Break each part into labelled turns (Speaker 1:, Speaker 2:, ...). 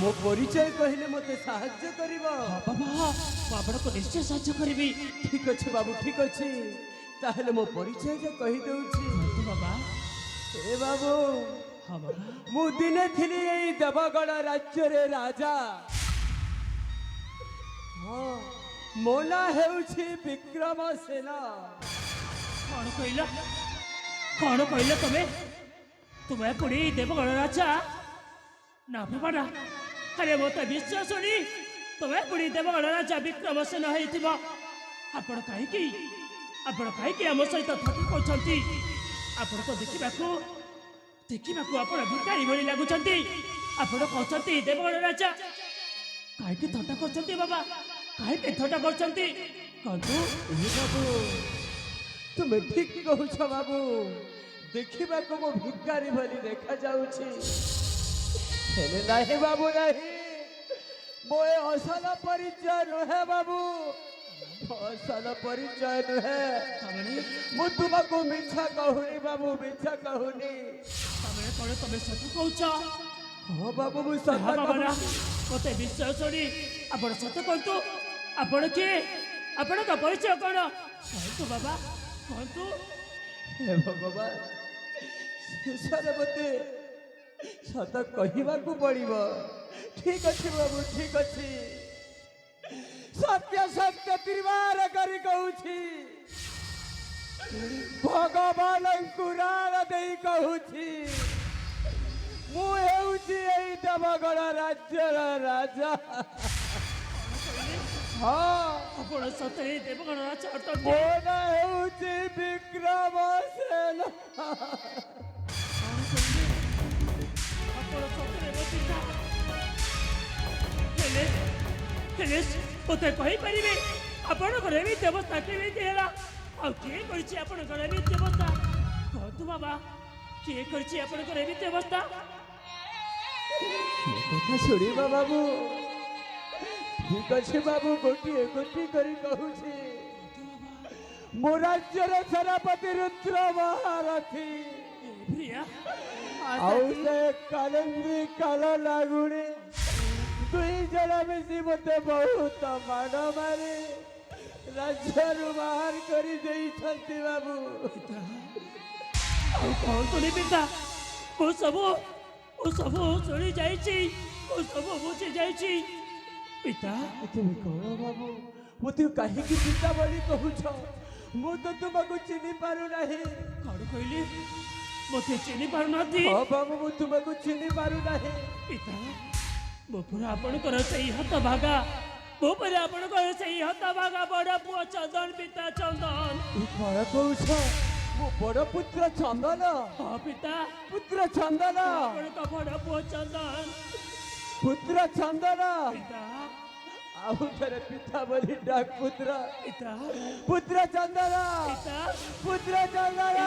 Speaker 1: मो परिचय कहले मते साहाय्य करिवो।
Speaker 2: हाँ बाबा आपको निश्चय साहाय्य करी।
Speaker 1: ठीक अच्छे बाबू ठीक अच्छे ताहले मो परिचय जे कहि दउछि।
Speaker 2: तो बाबा
Speaker 1: ए बाबू
Speaker 2: हाँ बाबा
Speaker 1: मु दिने थिली एई देवगढ़ राज्य रे राजा। हाँ मो ना हेउछि विक्रमसेन।
Speaker 2: कौन कहल तुम्हें तुम्हें पुणी देवगढ़ राजा ना बाबा अरे मत विश्वास नहीं तुम्हें पुणी देवगढ़ राजा विक्रमसेन होइथिबो। आपण कहीं आम सहित थकी करछंती। आपण को देखिबाकू आपण भिखारी भली लागुछंती। आपण कहछंती देवगढ़ राजा कहीं थट्टा करछंती बाबा कहीं थट्टा करछंती कहतु।
Speaker 1: ए बाबू तुमे ठीक कहूछ बाबू देखिबा को मो भिखारी भली देखा जाउछि हेले नाही बाबू नाही मो ए असल परिचय नुहे बाबू असल परिचय नुहे। मु तुमको मिछा कहूनी बाबू मिछा कहूनी।
Speaker 2: तमे सत कहूछ।
Speaker 1: हाँ बाबू मु सत कहूनी
Speaker 2: मते विश्वास नहीं आपण सत कहतु। आपण किए आपण का परिचय कौन कहतु बाबा कहतु।
Speaker 1: हे भगवान शेषरे मते सत कहवाकू पड़िबो। ठीक अच्छे बाबू ठीक अच्छे सत्य सत्य तिरवार करी कहूछि भगवान कुरान देई कहूछि मु हेउछि एई देवगढ़ राज्यर राजा। हाँ
Speaker 2: आपण सतरे देवगढ़ राजा अटक
Speaker 1: मो ना हेउछि विक्रमसेन।
Speaker 2: आपण सतरे बचिता हेले ओते कहि परिबे आपण घरे भी देवता केबे देला आ के करछि आपण घरे भी देवता कहतु बाबा के करछि आपण घरे भी देवता।
Speaker 1: कथा शुणिबा बाबू ठीक अच्छे बाबू गोटिए गोटी करी कहूछि मो राज्यर सेनापति रुद्र महारथी
Speaker 2: प्रिया
Speaker 1: आउ से कालंदी काल लागुणी दुई जन मिसी मते बहुत माड़ मारे राज्य बाहर करी देइछंती बाबू।
Speaker 2: कौन तो नहीं पिता वो सब सुनी जाइछि वो सब बुझी जाइछि पिता।
Speaker 1: तुम कौन बाबू मते काहे की पिता बोली कहूछ मु तो तुमको चिनी पारु नहीं।
Speaker 2: कौन कहली मते चिनी पारु नथी।
Speaker 1: हाँ बाबू मु तुमको चिनी पारु नहीं।
Speaker 2: पिता मो पर आपणकर सही हत भागा मो पर आपणकर सही हत भागा बड़ पुआ चंदन पिता चंदन।
Speaker 1: कौन कहूछ मो बड़ पुत्र चंदन।
Speaker 2: हाँ पिता
Speaker 1: पुत्र चंदन
Speaker 2: आपणका बड़ पुआ चंदन
Speaker 1: पुत्र चंदन
Speaker 2: पिता
Speaker 1: आउ तेरे पिता बोली डाक पुत्र
Speaker 2: पिता
Speaker 1: पुत्र चंदन
Speaker 2: पिता
Speaker 1: पुत्र चंदन।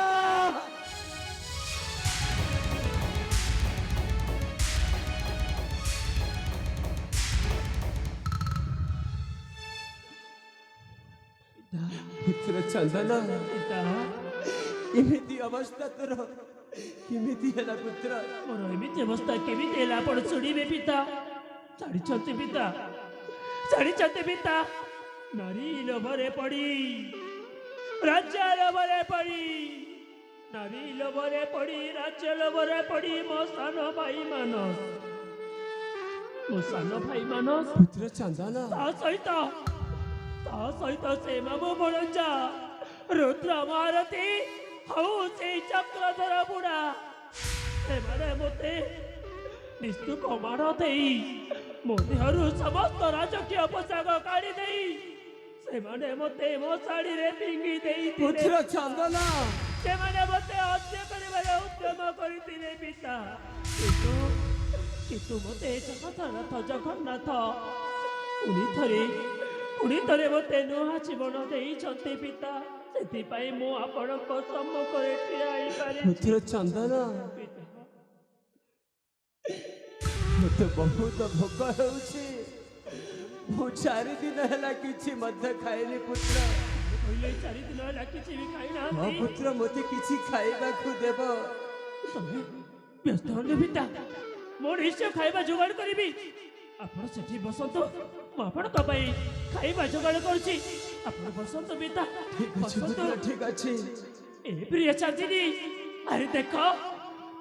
Speaker 1: पुत्र चंदन
Speaker 2: पिता
Speaker 1: एमिति अवस्था तोर केमिति हैला पुत्र।
Speaker 2: मोर एमिति अवस्था केमिति हैला आपण सुनिबे पिता। छाड़िछंती पिता नारी लोभरे पड़ी राज्य लोभरे पड़ी नारी लोभरे पड़ी राज्य लोभरे पड़ी मो सानो भाई मानस
Speaker 1: पुत्र चंदन
Speaker 2: ता सहित से मामो भणजा रुद्र महारथी हऊ से चक्रधर बुढ़ा से मते निस्तुक माड़ देई मो देहरु समस्त राजकीय पोशाक काढ़ी देई से मते मो साड़ी रे पिंगी देई
Speaker 1: पुत्र चंदन
Speaker 2: से मते हत्या करिबार उद्यम करथिले पिता किंतु मते जगन्नाथ पुणी थरे मते नुहा जीवन देइछंती पिता सेतिपाई मु आपणको सम्मुखरे ठिया होई पारे।
Speaker 1: पुत्र चंदन मते बहुत भोक होउछि मु 4 दिन हला किछि मध्य खाइली पुत्र।
Speaker 2: कहले 4 दिन हला किछि भी खाइ ना।
Speaker 1: हां पुत्र मते किछि खाइबा खु देबो।
Speaker 2: तमे व्यस्त होने पिता मोर निश्चय खाइबा जुगाड़ करिबी ଆପଣ ସେଠି ବସନ୍ତୁ ମୁଁ ଆପଣଙ୍କ ପାଇଁ ଖାଇବା ଯୋଗାଡ଼ କରୁଛି ଆପଣ ବସନ୍ତୁ ପିତା
Speaker 1: ଠିକ ଅଛି
Speaker 2: ବସନ୍ତୁ
Speaker 1: ପୁତ୍ର, ଠିକ ଅଛି।
Speaker 2: ଏ ପ୍ରିୟ ଚାନ୍ଦିନୀ ଆରେ ଦେଖ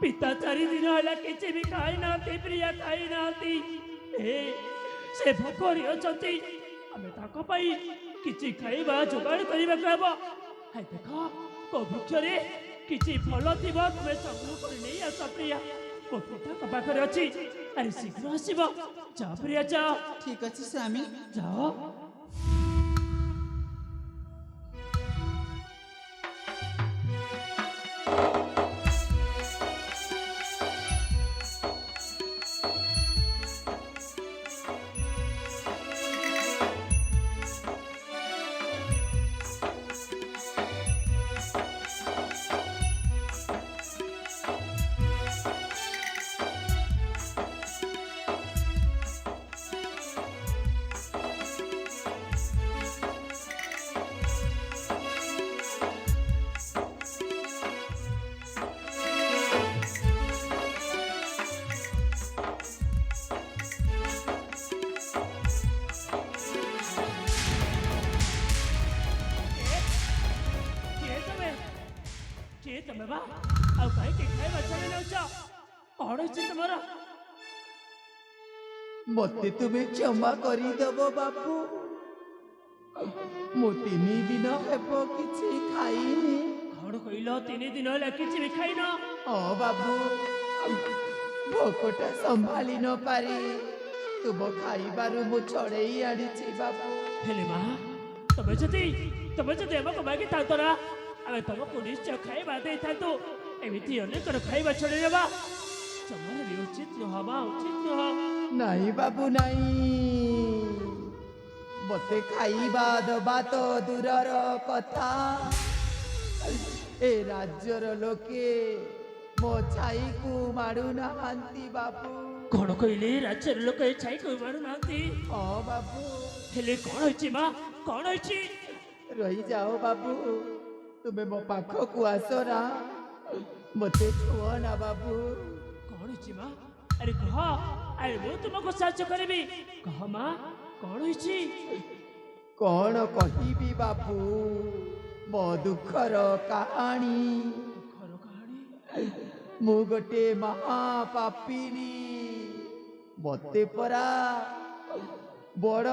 Speaker 2: ପିତା 4 ଦିନ ହେଲା କିଛି ବି ଖାଇନାହାନ୍ତି ପ୍ରିୟା ଖାଇନାହାନ୍ତି ଏ ସେ ଭୋକରେ ଅଛନ୍ତି ଆମେ ତାଙ୍କ ପାଇଁ କିଛି ଖାଇବା ଯୋଗାଡ଼ କରିବାକୁ ହେବ ହାଇ ଦେଖ କୋଉ ବୃକ୍ଷରେ କିଛି ଫଳ ଥିବ ତୁମେ ସଂଗ୍ରହ କରି ନେଇ ଆସ ପ୍ରିୟା ମୋ ପିତାଙ୍କ ପାଖରେ ଅଛି ଆରେ ଶୀଘ୍ର ଆସିବ ଯାଅ ପ୍ରିୟା ଯାଅ
Speaker 3: ଠିକ ଅଛି ସ୍ୱାମୀ।
Speaker 2: ଯାଅ କିଏ ତମେ ବା ଆଉ କାହିଁକି ଖାଇବା ଛାଡ଼ି ନେଉଛ କଣ ହେଇଛି ତୁମର
Speaker 3: ମତେ ତୁମେ କ୍ଷମା କରିଦବ ବାବୁ। ମୁଁ 3 ଦିନ ହେବ କିଛି ଖାଇନି।
Speaker 2: କଣ କହିଲ 3 ଦିନ ହେଲା କିଛି ବି ଖାଇନ
Speaker 3: ହଁ ବାବୁ, ଭୋକଟା ସମ୍ଭାଳି ନ ପାରି ତୁମ ଖାଇବାରୁ ମୁଁ ଛଡ଼େଇ ଆଣିଛି ବାବୁ।
Speaker 2: ହେଲେ ମା ତମେ ଯଦି ଆମକୁ ମାଗିଥାନ୍ତ ନା ଆମେ ତମକୁ ନିଶ୍ଚୟ ଖାଇବା ଦେଇଥାନ୍ତୁ ଏମିତି ଅନେକର ଖାଇବା ଛଡ଼େଇ ନେବା ଜମାରେ ବି ଉଚିତ ନୁହଁ ମା ଉଚିତ ନୁହଁ
Speaker 3: ନାଇଁ ବାବୁ ନାଇଁ, ମତେ ଖାଇବା ଦବା ତ ଦୂରର କଥା, ଏ ରାଜ୍ୟର ଲୋକେ ମୋ ଛାଇକୁ ମାଡୁନାହାନ୍ତି ବାବୁ।
Speaker 2: କଣ କହିଲେ ରାଜ୍ୟର ଲୋକ ଏ ଛାଇକୁ ମାରୁନାହାନ୍ତି
Speaker 3: ହଁ ବାବୁ।
Speaker 2: ହେଲେ କଣ ହେଇଛି ମା କଣ ହେଇଛି
Speaker 3: ରହିଯାଅ ବାବୁ, ତୁମେ ମୋ ପାଖକୁ ଆସ ନା, ମତେ ଛୁଅ ନା ବାବୁ।
Speaker 2: କଣ ହେଇଛି ମା ଆରେ କହ ଆରେ ମୁଁ ତୁମକୁ ସାହାଯ୍ୟ କରିବି କହ ମା କଣ ହେଇଛି
Speaker 3: କଣ କହିବି ବାବୁ, ମୋ ଦୁଃଖର କାହାଣୀ।
Speaker 2: ଦୁଃଖର କାହାଣୀ
Speaker 3: ମୁଁ ଗୋଟେ ମହାପାପିନୀ, ମତେ ପରା ବଡ଼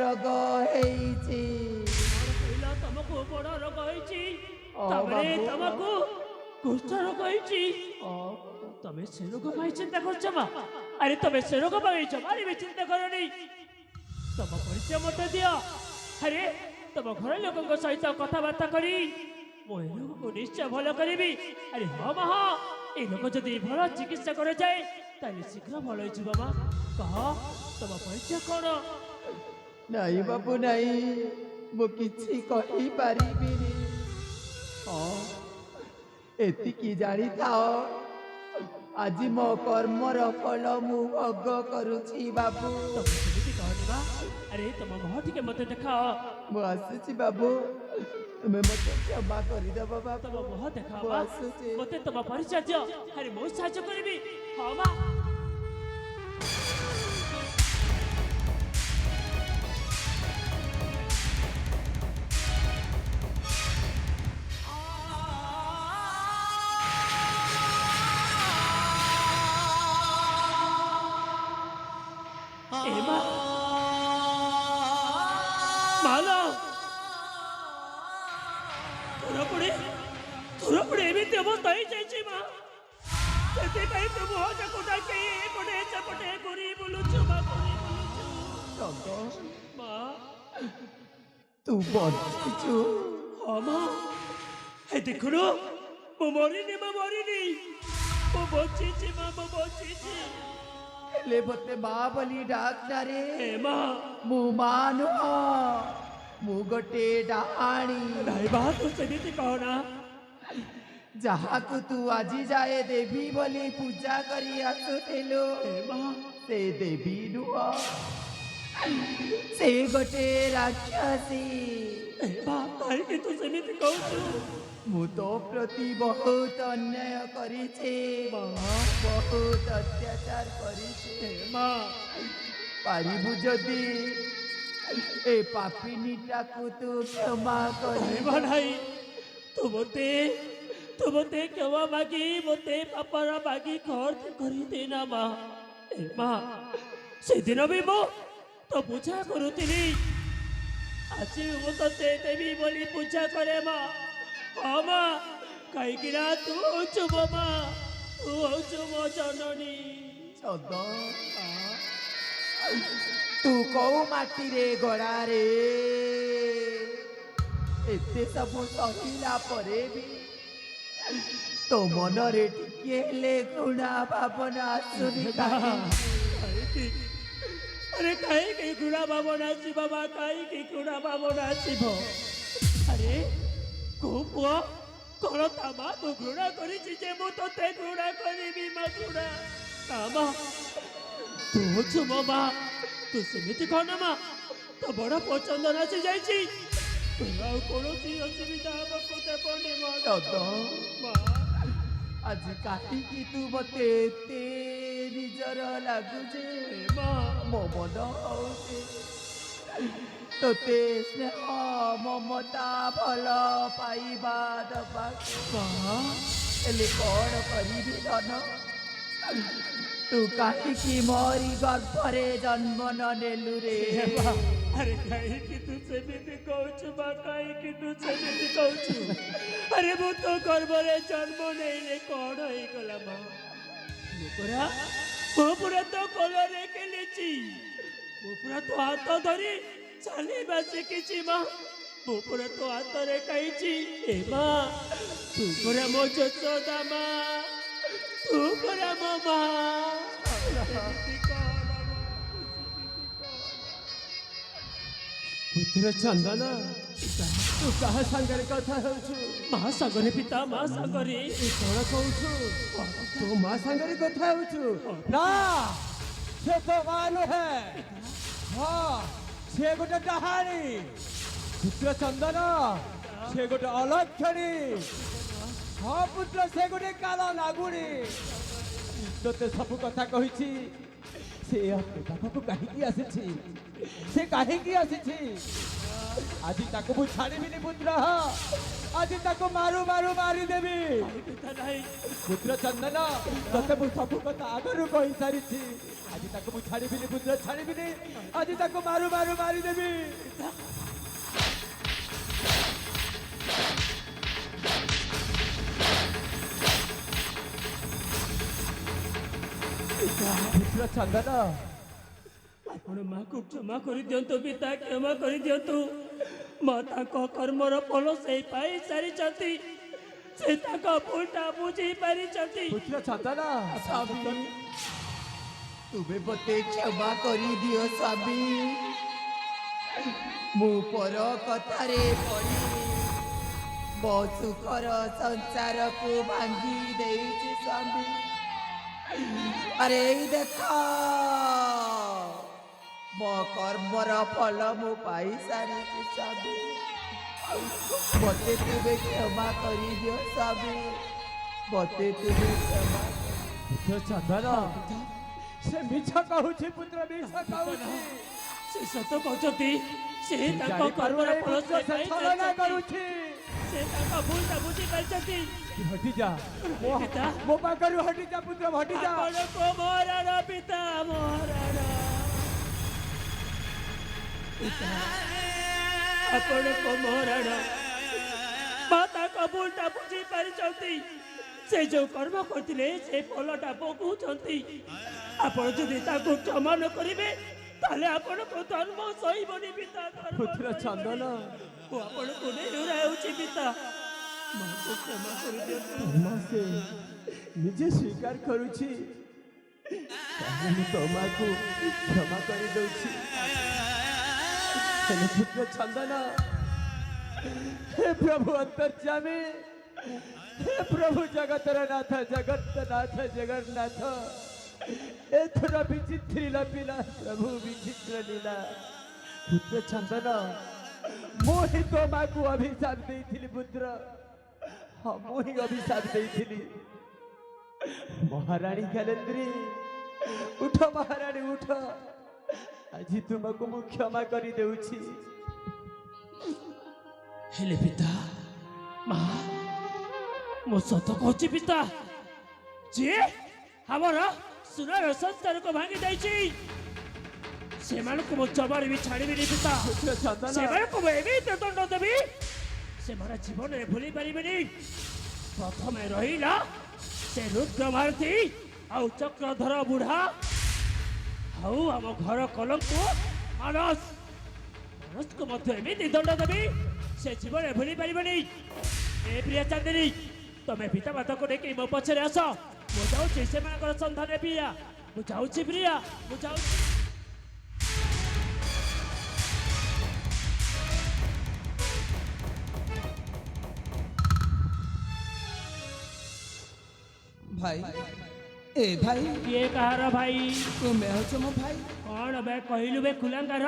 Speaker 3: ରୋଗ ହେଇଛି।
Speaker 2: କଣ କହିଲ ତମକୁ ବଡ ରୋଗ ହେଇଛି ତାପରେ
Speaker 3: ବାବୁ।
Speaker 2: ତମକୁ କୁଷ୍ଠ ରୋଗ ହେଇଛି ତମେ ସେ ରୋଗ ପାଇଁ ଚିନ୍ତା କରୁଛ ମା ଆରେ ତମେ ସେ ରୋଗ ପାଇଁ ଜମାରେ ବି ଚିନ୍ତା କରନି ତମ ପରିଚୟ ମତେ ଦିଅ ଆରେ ତମ ଘର ଲୋକଙ୍କ ସହିତ କଥାବାର୍ତ୍ତା କରି ମୁଁ ଏ ରୋଗକୁ ନିଶ୍ଚୟ ଭଲ କରିବି ଆରେ ହଁ ମା ହଁ ଏ ରୋଗ ଯଦି ଭଲ ଚିକିତ୍ସା କରାଯାଏ ତାହେଲେ ଶୀଘ୍ର ଭଲ ହେଇଯିବ ମା କହ ତମ ପରିଚୟ କଣ
Speaker 3: ନାଇଁ ବାବୁ ନାଇଁ, ମୁଁ କିଛି କହିପାରିବିନି। ହଁ, ଏତିକି ଜାଣିଥାଅ, ଆଜି ମୋ କର୍ମର ଫଳ ମୁଁ ଭୋଗ କରୁଛି ବାବୁ।
Speaker 2: ତମେ ସେମିତି କହନି ବା ଆରେ ତମ ମୁହଁ ଟିକେ ମତେ ଦେଖାଅ
Speaker 3: ମୁଁ ଆସୁଛି ବାବୁ, ତୁମେ ମତେ କ୍ଷମା କରିଦେବ ବାବୁ।
Speaker 2: ତମ ମୁହଁ ଦେଖାଅ
Speaker 3: ମୁଁ
Speaker 2: ବା
Speaker 3: ଆସୁଛି।
Speaker 2: ମତେ ତମ ପରିଚୟ ଦିଅ ଆରେ ମୁଁ ସାହାଯ୍ୟ କରିବି ହଁ ମା ଏ ମା ମାଲୋ ତୋର ପୁଣି ଏମିତି ଅବସ୍ଥା ହେଇଯାଇଛି ମା ସେଥିପାଇଁ ତୁ ମୁହଁ ଯାକୁ ଡାକି ଏପଟେ ସେପଟେ ଘୁରି ବୁଲୁଛୁ ମା ଘୁରି ବୁଲୁଛୁ
Speaker 3: ରଙ୍ଗ,
Speaker 2: ମା
Speaker 3: ତୁ ବଞ୍ଚିଛୁ।
Speaker 2: ହଁ ମା ଏ ଦେଖୁନୁ ମୁଁ ମରିନି ମୁଁ ବଞ୍ଚିଛି ମା ମୁଁ ବଞ୍ଚିଛି
Speaker 3: ହେଲେ ମତେ ମା ବୋଲି ଡାକନା ରେ।
Speaker 2: ଏ ମା
Speaker 3: ମୁଁ ମା ନୁହଁ, ମୁଁ ଗୋଟେ ଡାହାଣୀ।
Speaker 2: ନାଇଁ ମା ତୁ ସେମିତି କହନା
Speaker 3: ଯାହାକୁ ତୁ ଆଜି ଯାଏ ଦେବୀ ବୋଲି ପୂଜା କରି ଆସୁଥିଲୁ,
Speaker 2: ଏ ମା
Speaker 3: ସେ ଦେବୀ ନୁହଁ, ସେ ଗୋଟେ ରାକ୍ଷସୀ।
Speaker 2: ଏ ମା କାହିଁକି ତୁ ସେମିତି କହୁଛୁ
Speaker 3: ମୁଁ ତୋ ପ୍ରତି ବହୁତ ଅନ୍ୟାୟ କରିଛି,
Speaker 2: ମା
Speaker 3: ବହୁତ ଅତ୍ୟାଚାର କରିଛି।
Speaker 2: ଏ ମା
Speaker 3: পারিবু যদি এ পাপিনীটাকু তু ক্ষমা করিব
Speaker 2: নাই তুমতে ক্ষমা মাগি মতে পাপারা মাগি ঘর କରିଦେ ନା ମା ଏ ମା ସେଦିନ ବି ମୁଁ ତ ପୂଜା କରୁଥିଲି ଆଜି ମୁଁ ତତେ ଦେବି ବୋଲି ପୂଜା କରେ ମା ହଁ ମା କାହିଁକି ନା ତୁ ହଉଛୁ ମୋ ମା ତୁ ହଉଛୁ ମୋ ଜନନୀ
Speaker 3: ସଦ ତୁ କୋଉ ମାଟିରେ ଗড়ାରେ ଏତେ ସବୁ ସହିଲା ପରେ ବି ତୋ ମନରେ ଟିକେ ହେଲେ ଘୃଣା ଭାବନା ଆସୁନି କାହିଁକି?
Speaker 2: अरे कहीं कहीं घृणा भावना आसी बाबा कहीं कहीं घृणा भावना आसीब अरे को पुआ कौन ता माँ तू घृणा करी जे मु तोते घृणा करी माँ घृणा ता माँ तू हूँ मो माँ तू सेमिति कौन माँ तो बड़ा पसंद नासी जाइछि तू आउ कौनसी असुविधा हमको देबनी माँ
Speaker 3: ସଦ
Speaker 2: माँ
Speaker 3: ଆଜି କାହିଁକି ତୁ ମତେ ଏତେ ନିଜର ଲାଗୁଛେ
Speaker 2: माँ
Speaker 3: ମୋ ମନ ହଉଛି ତୋତେ ସ୍ନେହ ମମତା ଭଲ ପାଇବା ଦବାକୁ
Speaker 2: माँ
Speaker 3: ହେଲେ କ'ଣ କରିବି ଧନ ତୁ କାହିଁକି ମୋରି ଗର୍ଭରେ ଜନ୍ମ ନ ନେଲୁ ରେ
Speaker 2: अरे कहीं कि तू सेमिति कहूछु बा कहीं कि तू सेमिति कहूछु अरे वो तो गर्भरे जन्म नहीं रे कौन हो गला माँ वो पूरा तो कलरे खेली वो पूरा तो हाथ धरी चली शिखी माँ वो पूरा तो हाथ रे कही ए माँ तू पूरा मो यशोदा माँ तू पूरा मो माँ
Speaker 1: ପୁତ୍ର ଚନ୍ଦନ ତୁ କାହା ସାଙ୍ଗରେ କଥା ହେଉଛୁ
Speaker 2: माँ सागरे पिता माँ सागरे
Speaker 1: ତୁ କ'ଣ କହୁଛୁ ତୋ ମା ସାଙ୍ଗରେ କଥା ହେଉଛୁ ନା ସେ ତ ମା ନୁହେଁ ହଁ ସେ ଗୋଟେ ଡାହାଣୀ ପୁତ୍ର ଚନ୍ଦନ ସେ ଗୋଟେ ଅଲକ୍ଷଣୀ ହଁ ପୁତ୍ର ସେ ଗୋଟେ କାଳ ନାଗୁଣୀ ତୋତେ ସବୁ କଥା କହିଛି ସେ ପାଖକୁ କାହିଁକି ଆସିଛି ସେ କାହିଁକି ଆସିଛି ଆଜି ତାକୁ ମୁଁ ଛାଡ଼ିବିନି ପୁତ୍ର ଆଜି ତାକୁ ମାରୁ ମାରୁ ମାରିଦେବି ପୁତ୍ର ଚନ୍ଦନ ତତେ ମୁଁ ସବୁ କଥା ଆଗରୁ କହିସାରିଛି ଆଜି ତାକୁ ମୁଁ ଛାଡ଼ିବିନି ପୁତ୍ର ଛାଡ଼ିବିନି ଆଜି ତାକୁ ମାରୁ ମାରୁ ମାରିଦେବି ପୁତ୍ର ଚନ୍ଦନ
Speaker 2: ଆପଣ ମାକୁ କ୍ଷମା କରିଦିଅନ୍ତୁ ପିତା କ୍ଷମା କରିଦିଅନ୍ତୁ ମା ତାଙ୍କ କର୍ମର ଫଳ ସେଇ ପାଇ ସାରିଛନ୍ତି ସେ ତାଙ୍କ ଭୁଲଟା ବୁଝି ପାରିଛନ୍ତି
Speaker 1: ପୁତ୍ର ଚନ୍ଦନ
Speaker 3: ସ୍ୱାମୀ ତୁମେ ମତେ କ୍ଷମା କରିଦିଅ ସ୍ୱାମୀ ମୁଁ ପର କଥାରେ ପଡ଼ି ମୋ ସୁଖର ସଂସାରକୁ ଭାଙ୍ଗି ଦେଇଛି ସ୍ୱାମୀ ଆରେ ଏଇ ଦେଖ ମୋ କର୍ମର ଫଳ ମୁଁ ପାଇସାରିଛି ସ୍ୱାମୀ ମତେ ତୁମେ କ୍ଷମା କରିଦିଅ ସ୍ୱାମୀ ମତେ ତୁମେ କ୍ଷମା
Speaker 1: ପୁତ୍ର ଚନ୍ଦନ ସେ ମିଛ କହୁଛି ପୁତ୍ର ମିଛ କହୁଛି
Speaker 2: ସେ ସତ କହୁଛନ୍ତି ସେ ତାଙ୍କ କର୍ମର ଫଳ ସେ ପାଇ
Speaker 1: ଛଳନା
Speaker 2: ସାରିଛନ୍ତି
Speaker 1: କରୁଛି
Speaker 2: ସେ ତାଙ୍କ ଭୁଲଟା ବୁଝି ପାରିଛନ୍ତି
Speaker 1: ହଟିଯା
Speaker 2: ପିତା
Speaker 1: ମୋ ପାଖରୁ ହଟିଯା ପୁତ୍ର ହଟିଯା
Speaker 2: ଆପଣଙ୍କ ମହାରାଣ ପିତା ମହାରାଣ ଆପଣଙ୍କ ମହାରାଣ ମା ତାଙ୍କ ଭୁଲଟା ବୁଝି ପାରିଛନ୍ତି ସେ ଯୋଉ କର୍ମ କରିଥିଲେ ସେ ଫଳଟା ଭୋଗୁଛନ୍ତି ଆପଣ ଯଦି ତାକୁ କ୍ଷମା ନ କରିବେ ତାହେଲେ ଆପଣଙ୍କ ଧର୍ମ ସହିବନି ପିତା
Speaker 1: ପୁତ୍ର ଚନ୍ଦନ
Speaker 2: ମୁଁ ଆପଣଙ୍କୁ ନେହୁରା ହେଉଛି ପିତା ମାଙ୍କୁ କ୍ଷମା କରିଦିଅନ୍ତୁ
Speaker 1: ସେ ନିଜେ ସ୍ୱୀକାର କରୁଛି ତାହେଲେ ମୁଁ ତୋ ମାକୁ କ୍ଷମା କରିଦେଉଛି ହେଲେ ପୁତ୍ର ଚନ୍ଦନ हे प्रभु अंतर्जामी हे प्रभु जगतर नाथ जगन्नाथ जगन्नाथ एथर विचित्र लीला पिला प्रभु विचित्र लीला पुत्र चंदन मोहि तो माँ को अभिशाप देइथिली पुत्र हाँ मोहि अभिशाप देइथिली महारानी कैलेंद्री उठ महारानी उठ ଆଜି ତୁମକୁ ମୁଁ କ୍ଷମା କରିଦେଉଛି।
Speaker 2: ହେଲେ ପିତା ମା ମୁଁ ସତ କହୁଛି ପିତା ଯେ ଆମର ସୁନାର ସଂସ୍କାରକୁ ଭାଙ୍ଗି ଦେଇଛି ସେମାନଙ୍କୁ ମୁଁ ଜମାରେ ବି ଛାଡ଼ିବିନି ପିତା।
Speaker 1: ଚନ୍ଦନ
Speaker 2: ସେମାନଙ୍କୁ ମୁଁ ଏମିତି ଦଣ୍ଡ ଦେବି ସେମାନେ ଜୀବନରେ ଭୁଲି ପାରିବେନି। ପ୍ରଥମେ ରହିଲା ସେ ରୁଦ୍ର ଭାରତୀ ଆଉ ଚକ୍ରଧର ବୁଢ଼ା ଆଉ ଆମ ଘର କଲଙ୍କୁ ମାନସକୁ ମଧ୍ୟ ଏମିତି ଦଣ୍ଡ ଦେବି ସେ ଜୀବନରେ ଭୁଲି ପାରିବନି। ଏ ପ୍ରିୟା ଚାନ୍ଦିନୀ ତମେ ପିତା ମାତାକୁ ନେଇକି ମୋ ପଛରେ ଆସ। ମୁଁ ଯାଉଛି ସେମାନଙ୍କର ସନ୍ଧାନ ପ୍ରିୟା। ମୁଁ ଯାଉଛି ପ୍ରିୟା ମୁଁ ଯାଉଛି।
Speaker 4: भाई ए भाई
Speaker 2: କିଏ କାହାର ଭାଇ?
Speaker 4: तुम्हें हो मो भाई।
Speaker 2: କଣ ବେ କହିଲୁ ବେ କୁଲାଙ୍ଗାର?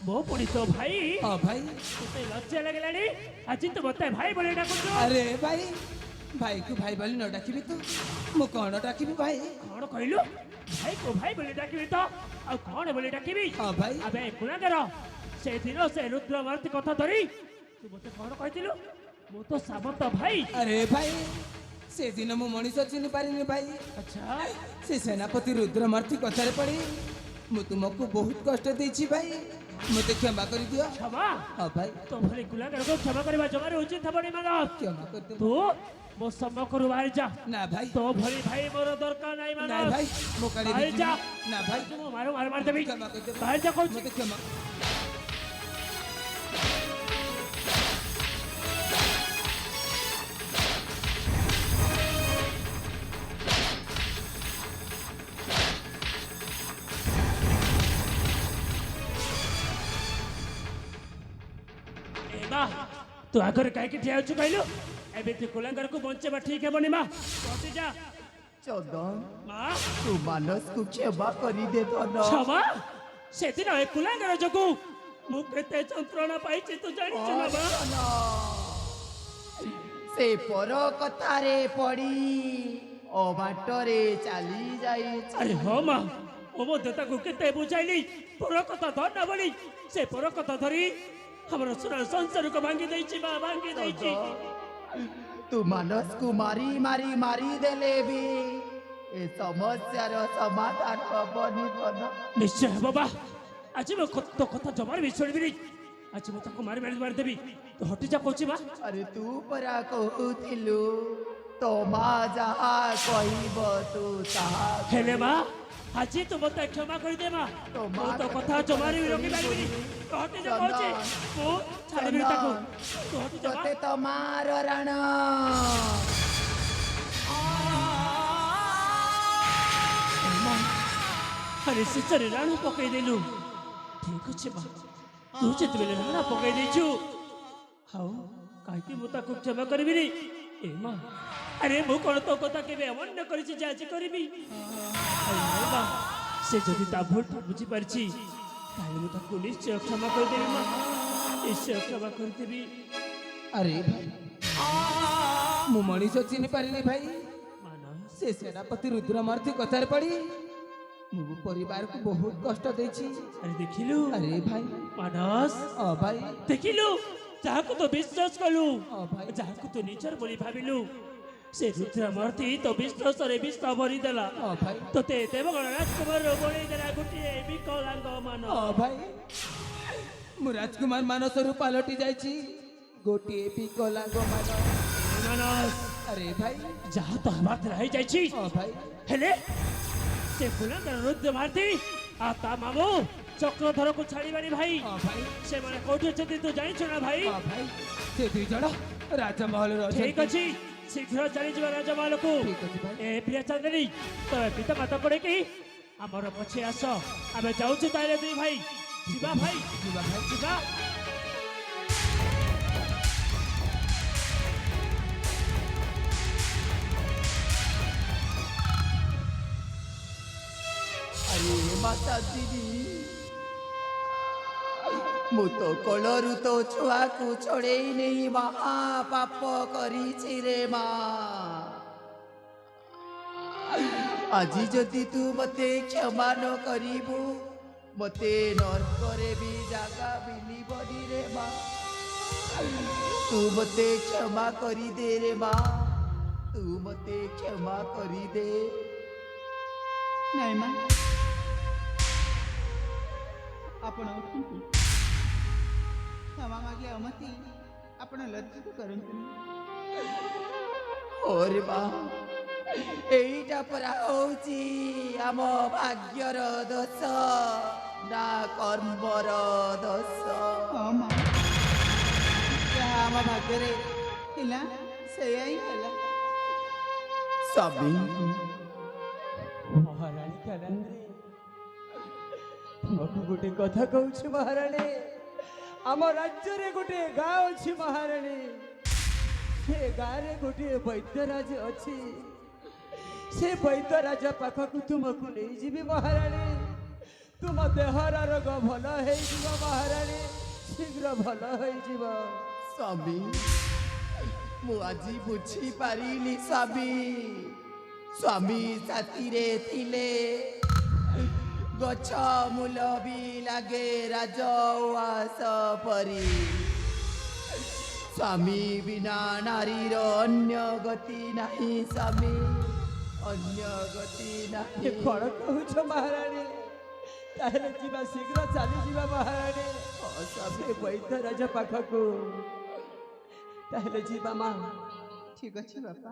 Speaker 2: ମୋ ପୁଣି ତୋ ଭାଇ?
Speaker 4: हाँ भाई।
Speaker 2: ତୋତେ ଲଜ୍ଜା ଲାଗିଲାଣି? ଆଜି ତୁ ମତେ ଭାଇ ବୋଲି ଡାକୁଛୁ?
Speaker 4: अरे भाई भाई को भाई बोली न डाकिबी तो मु कौन डाकिबी भाई।
Speaker 2: କଣ କହିଲୁ? ଭାଇ କୁ ଭାଇ ବୋଲି ଡାକିବି ତ ଆଉ କଣ ବୋଲି ଡାକିବି?
Speaker 4: हाँ भाई।
Speaker 2: ଆବେ କୁଲାଙ୍ଗାର ସେଦିନ ସେ ରୁଦ୍ର ମାରୁତି କଥା ଧରି ତୁ ମତେ କଣ କହିଥିଲୁ? ମୁଁ ତ ସାମନ୍ତ ଭାଇ।
Speaker 4: अरे भाई से दिन मु मनीष चिन्ह पारिनी भाई।
Speaker 2: ଆଚ୍ଛା
Speaker 4: से सेनापति रुद्रमूर्ति कथार पड़ी मु तुमको बहुत कष्ट देछि भाई मते क्षमा कर दियो।
Speaker 2: କ୍ଷମା?
Speaker 4: हाँ भाई
Speaker 2: ତୋ ଭଳି କୁଲାଙ୍ଗାରକୁ କ୍ଷମା କରିବା ଜମାରେ ଉଚିତ ହେବନି ମାନସ।
Speaker 4: क्षमा कर दे।
Speaker 2: ତୁ ମୋ ସମ୍ମୁଖରୁ ବାହାରି ଯା।
Speaker 4: ना ଭାଇ
Speaker 2: ତୋ ଭଳି ଭାଇ ମୋର ଦରକାର ନାହିଁ
Speaker 4: ना
Speaker 2: ମାନସ।
Speaker 4: भाई मु काली
Speaker 2: ବାହାରି ଯା।
Speaker 4: ना ଭାଇ
Speaker 2: ମୁଁ ମାରିଦେବି।
Speaker 4: क्षमा कर दे
Speaker 2: ବାହାରି ଯା କହୁଛି।
Speaker 4: मते क्षमा।
Speaker 2: ଏ ମା ତୁ ଆଗରେ କାହିଁକି ଠିଆ ହେଉଛୁ କହିଲୁ? ଏମିତି କୁଲାଙ୍ଗାରକୁ ବଞ୍ଚେଇବା ଠିକ ହେବନି ମା। ବସି ଯା
Speaker 3: ଚନ୍ଦନ
Speaker 2: ମା।
Speaker 3: ତୁ ମାନସକୁ କ୍ଷମା କରିଦେ ଧନ।
Speaker 2: କ୍ଷମା? ସେଦିନ ଏ କୁଲାଙ୍ଗାର ଯୋଗୁଁ ମୁଁ କେତେ ଯନ୍ତ୍ରଣା ପାଇଛି ତୁ ଜାଣିଛୁ ନା ମା?
Speaker 3: ଧନ ସେ ପର କଥାରେ ପଡ଼ି ଅବାଟରେ ଚାଲି ଯାଇଛି।
Speaker 2: ଆରେ ହଁ ମା ମୁଁ ମଧ୍ୟ ତାକୁ କେତେ ବୁଝାଇଲି ପର କଥା ଧର ବୋଲି ସେ ପର କଥା ଧରି ଆମର ସୁନାର ସଂସାରକୁ ଭାଙ୍ଗି ଦେଇଛି ମା ଭାଙ୍ଗି ଦେଇଛି।
Speaker 3: ତୁ ମାନସକୁ ମାରି ମାରି ମାରି ଦେଲେ ବି ଏ ସମସ୍ୟାର ସମାଧାନ ହବନି ଧନ।
Speaker 2: ନିଶ୍ଚୟ ହେବ ବା। ଆଜି ମୁଁ ତୋ କଥା ଜମାରେ ବି ଶୁଣିବିନି। ଆଜି ମୁଁ ତାକୁ ମାରିଦେବି। ତୁ ହଟିଯା କହୁଛି ମା।
Speaker 3: ଆରେ ତୁ ପରା କହୁଥିଲୁ ତୋ ମା ଯାହା କହିବ ତୁ ତାହା
Speaker 2: ହେଲେ ମା ଆଜି ତୁ ମତେ କ୍ଷମା କରିଦେ ମା। ମୁଁ ତୋ କଥା ଜମାରେ ବି ରଖିପାରିବିନି। ତୁ ହଟିଯା କହୁଛି। ମୁଁ ଛାଡ଼ିବିନି ତାକୁ। ତୁ ହଟିଯା ମା।
Speaker 3: ତୋତେ ତ ମାର ରାଣ।
Speaker 2: ଆରେ ଶେଷରେ ରାଣ ପକେଇଦେଲୁ। ଠିକ ଅଛି ମା ତୁ ଯେତେବେଳେ ରାଣ ପକେଇ ଦେଇଛୁ ଆଉ କାହିଁକି ମୁଁ ତାକୁ କ୍ଷମା କରିବିନି? ଏ ମା ଆରେ ମୁଁ କଣ ତୋ କଥା କେବେ ଅମାନ୍ୟ କରିଛି ଯେ ଆଜି କରିବି? ଆରେ ନାଇଁ ମା ସେ ଯଦି ତା ଭୁଲଟା ବୁଝିପାରିଛି ତାହେଲେ ମୁଁ ତାକୁ ନିଶ୍ଚୟ କ୍ଷମା କରିଦେବି ମା। ନିଶ୍ଚୟ କ୍ଷମା କରିଦେବି।
Speaker 4: अरे भाई मु मनीष चिन्ह पारिनी भाई।
Speaker 2: ମାନସ
Speaker 4: से सेनापति रुद्रमूर्ति कथार पड़ी मु परिवार को बहुत कष्ट देछि।
Speaker 2: ଆରେ ଦେଖିଲୁ
Speaker 4: अरे भाई
Speaker 2: ମାନସ
Speaker 4: भाई
Speaker 2: ଦେଖିଲୁ ଯାହାକୁ ତୁ ବିଶ୍ୱାସ କଲୁ
Speaker 4: ଭାଇ।
Speaker 2: ଯାହାକୁ ତୁ ନିଜର ବୋଲି ଭାବିଲୁ ସେ ରୁଦ୍ରମୂର୍ତ୍ତି ତୋ ବିଶ୍ୱାସରେ ବିଷ ଭରିଦେଲା।
Speaker 4: भाई
Speaker 2: ତୋତେ ଦେବଗଣ ରାଜକୁମାର ବନେଇଦେଲା ଗୋଟିଏ ବିକଳାଙ୍ଗ ମାନ।
Speaker 4: भाई मु राजकुमार मानस रु पालटी जाइछि गोटे विकलांग मान।
Speaker 2: ମାନସ
Speaker 4: अरे भाई
Speaker 2: ଯାହା ତ ହେବାର ଥିଲା ହେଇଯାଇଛି।
Speaker 4: भाई
Speaker 2: ହେଲେ ସେ କୁଲାଙ୍ଗାର ରୁଦ୍ରମୂର୍ତ୍ତି ଆଉ ତା ମାମୁଁ ଚକ୍ରଧରକୁ ଛାଡ଼ିବାନି ଭାଇ।
Speaker 4: भाई
Speaker 2: ସେମାନେ କୋଉଠି ଅଛନ୍ତି ତୁ ଜାଣିଛୁ ନା ଭାଇ?
Speaker 4: भाई से दुई जण राजमहल
Speaker 2: ଠିକ ଅଛି ଶୀଘ୍ର ଚାଲିଯିବା ରାଜମହଲକୁ।
Speaker 4: ଠିକ ଅଛି ଭାଇ।
Speaker 2: ଏ ପ୍ରିୟା ଚାନ୍ଦିନୀ ତମେ ପିତା ମାତାକୁ ଡାକି ଆମର ପଛେ ଆସ। ଆମେ ଯାଉଛୁ ତାହେଲେ ଦୁଇ ଭାଇ। ଯିବା ଭାଇ ଯିବା।
Speaker 3: ଆରେ ମାତା ଦିଦି ମୁଁ ତ କୋଳରୁ ତୋ ଛୁଆକୁ ଛଡ଼େଇ ନେଇ ମହା ପାପ କରିଛି ରେ ମା। ଆଜି ଯଦି ତୁ ମତେ କ୍ଷମା ନ କରିବୁ ମତେ ନର୍କରେ ବି ଜାଗା ମିଳିବନି ରେ ମା। ତୁ ମତେ କ୍ଷମା କରିଦେ ରେ ମା, ତୁ ମତେ କ୍ଷମା କରିଦେ।
Speaker 5: ନାଇଁ ମା, ଆପଣ ଉଠନ୍ତୁ। କ୍ଷମା ମାଗିଲେ ଅମତି ଆପଣ ଲଜ୍ଜିତ କରନ୍ତୁନି।
Speaker 3: ଓରେ ମା, এইটা পরা হଉଛି ଆମ ଭାଗ୍ୟର ଦୋଷ ନା କର୍ମର ଦୋଷ?
Speaker 5: ହଁ ମା, ଯାହା ଆମ ଭାଗ୍ୟରେ ଥିଲା ସେଇଆ ହିଁ ହେଲା।
Speaker 3: ସ୍ୱାମୀ,
Speaker 1: ମହାରାଣୀ କାନାନ୍ଦ୍ରୀ, ତୁମକୁ ଗୋଟେ କଥା କହୁଛି ମହାରାଣୀ। ଆମ ରାଜ୍ୟରେ ଗୋଟେ ଗାଁ ଅଛି ମହାରାଣୀ। ସେ ଗାଁରେ ଗୋଟିଏ ବୈଦ୍ୟରାଜ ଅଛି। ସେ ବୈଦ୍ୟରାଜ ପାଖକୁ ତୁମକୁ ନେଇଯିବି ମହାରାଣୀ। ତୁମ ଦେହର ରୋଗ ଭଲ ହେଇଯିବ ମହାରାଣୀ, ଶୀଘ୍ର ଭଲ ହେଇଯିବ।
Speaker 3: ସ୍ୱାମୀ, ମୁଁ ଆଜି ବୁଝିପାରିଲି ସ୍ୱାମୀ। ସ୍ୱାମୀ ସାଥିରେ ଥିଲେ ଗଛ ମୂଳ ବି ଲାଗେ ରାଜଉଆସ ପରି। ସ୍ୱାମୀ ବିନା ନାରୀର ଅନ୍ୟ ଗତି ନାହିଁ ସ୍ୱାମୀ, ଅନ୍ୟ ଗତି ନାହିଁ।
Speaker 1: କଣ କହୁଛ ମହାରାଣୀ? ତାହେଲେ ଯିବା, ଶୀଘ୍ର ଚାଲିଯିବା ମହାରାଣୀ ସେ ବୈଦ୍ୟରାଜ ପାଖକୁ। ତାହେଲେ ଯିବା ମା।
Speaker 5: ଠିକ ଅଛି ବାପା।